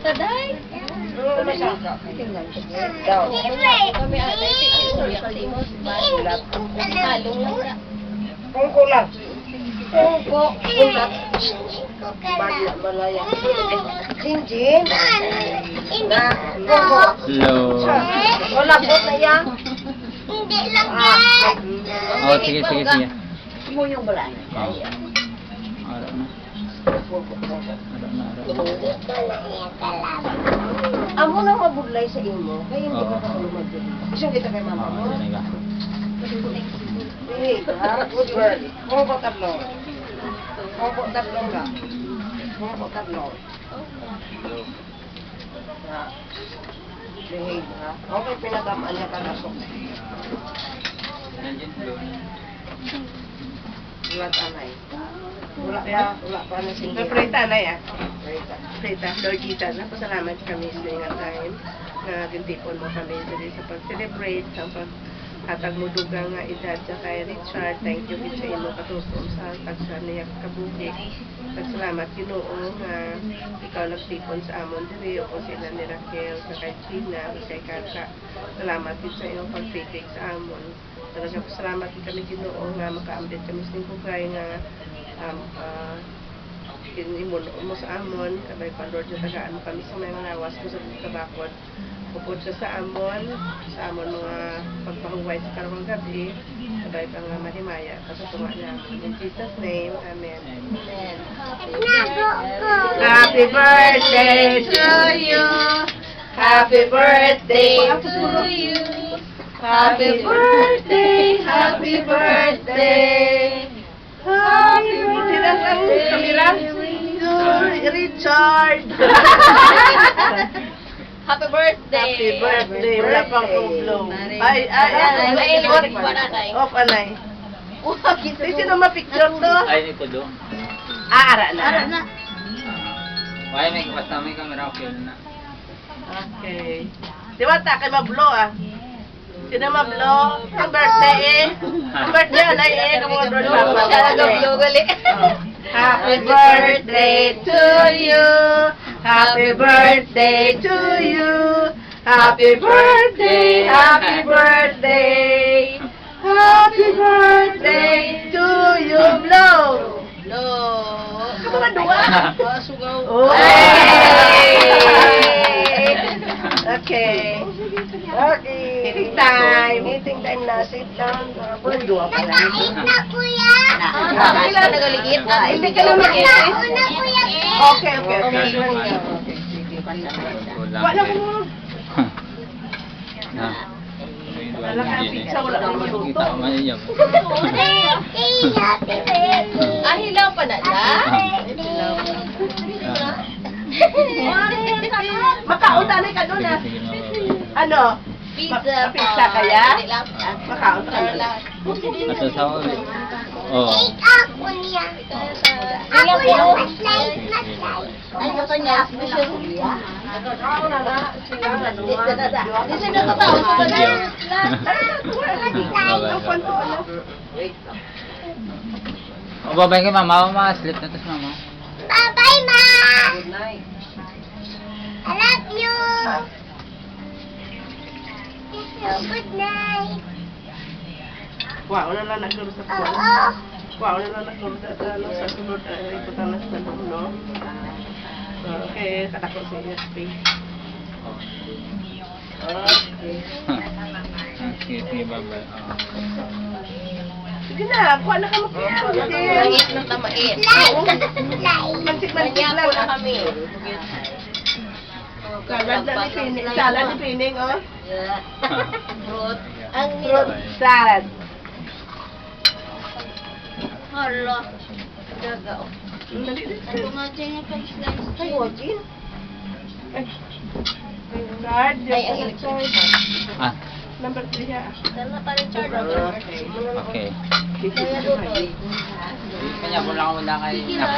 Taday. Kami atay, tingnan kalimot. Balat. Halong lang na. Pungko lang. Pungko. Bulat. Bagla malaya. Jinjin. Na. Pungko. Hello. Wala po na yan. Hindi lang yan. Oh, sige, sige, sige. Mo yung balay. Oh. Ara na. Ara na, ara na. Amo na mabudlay sa imo. Kaya hindi ka na lumagdali. Isang kita kay mama mo. Oh, dyan ka. Hey, good girl. Pungko tatlo. Pungko tatlo ka. Pungko tatlo. Behave ha. Okay, pinatamaan niya kalasok. Wala tanay. Wala pa na singgit. Prita na ya. Prita. Prita, Lord Jesus, napasalamat kami sa nga time na gintipon mo kami sa pag-celebrate sa paghatag mo dugang nga edad sa kay Richard. Thank you sa imo katutom sa tagsa niya kabuhi. Salamat Ginoo nga ikaw nagtipon sa amon diri o sila ni Raquel sa kay Gina kay Kaka. Salamat din sa iyong pagtitig sa amon. Talaga salamat din kami Ginoo nga makaambit kami sa kugay nga kinimon mo sa amon kabay pa Lord na tagaan mo kami sa mga lawas ko sa kabakod upod sa amon mga pagpahuway sa karawang gabi kabay pa nga mahimaya kasatuwa niya in Jesus name, Amen. Happy birthday to you. Happy birthday to you. Happy birthday, happy birthday. Happy birthday to Richard. Happy birthday. Happy birthday. Wala pang ublong. Ay, off anay. Sino ma-picture to? Ay, ni Kudo. Ara na. Ara na. Why, may kapasta may camera okay na. Okay. Diwata kay mablo ah. Sino mablo? Ang birthday eh. Ang birthday alay eh. Kamong Lord Papa. Siya nag-vlog gali. Happy birthday to you. Happy birthday to you. Happy birthday. Happy birthday. Happy birthday to you. Blow. Lo. Kamu nga dua? Sugaw. Oh. Hey! Okay. Okay. Meeting time. Meeting time na. Sit down. Dua pa lang. Nakain na kuya. Sila nagaligit. Hindi ka na mag-iis. Nakain na kuya. Okay, okay, okay. Wala ko mo. Na. Wala ka pizza, wala ka maluto. Kita ko man yun. Happy birthday. Ah, hilaw pa na na? Makautanay ka doon ah. Ano? Pizza. Pizza kaya? Hindi lang. Makaon ka doon. Asa sa ulit. Oh. Cake ako niya. Ako yung flashlight. Ano ka niya? Special kuya? Ako na na. Sila na dua. Di siya nakatawa sa Thank you. Ang kwanto ano? O, babay kay mama. Sleep na tas mama. Bye-bye, ma. Good night. I love you. Good night. Wow, na lang naglaro sa kwan. Oo. Wow, na lang naglaro sa sunod. Ikutan na sa tanong, no? Okay, katako sa ESP. Okay. Sige, sige, babay. Sige na, kuha na ka mag-iis. Mait ng tamait. Light. Mansik-mansik Kanya lang. po na kami. Salad na ni Pining. Salad ni Pining, oh. Fruit. Ang Fruit salad. Hala. Gagaw. Dali, dali. Mga dyan yung pag-slice. Ay, Wajin. Card. Ay, ang electric. Ah, Number 3 ha. Dala pa rin chard. okay. Kaya doon. Kanya po lang ako muna kay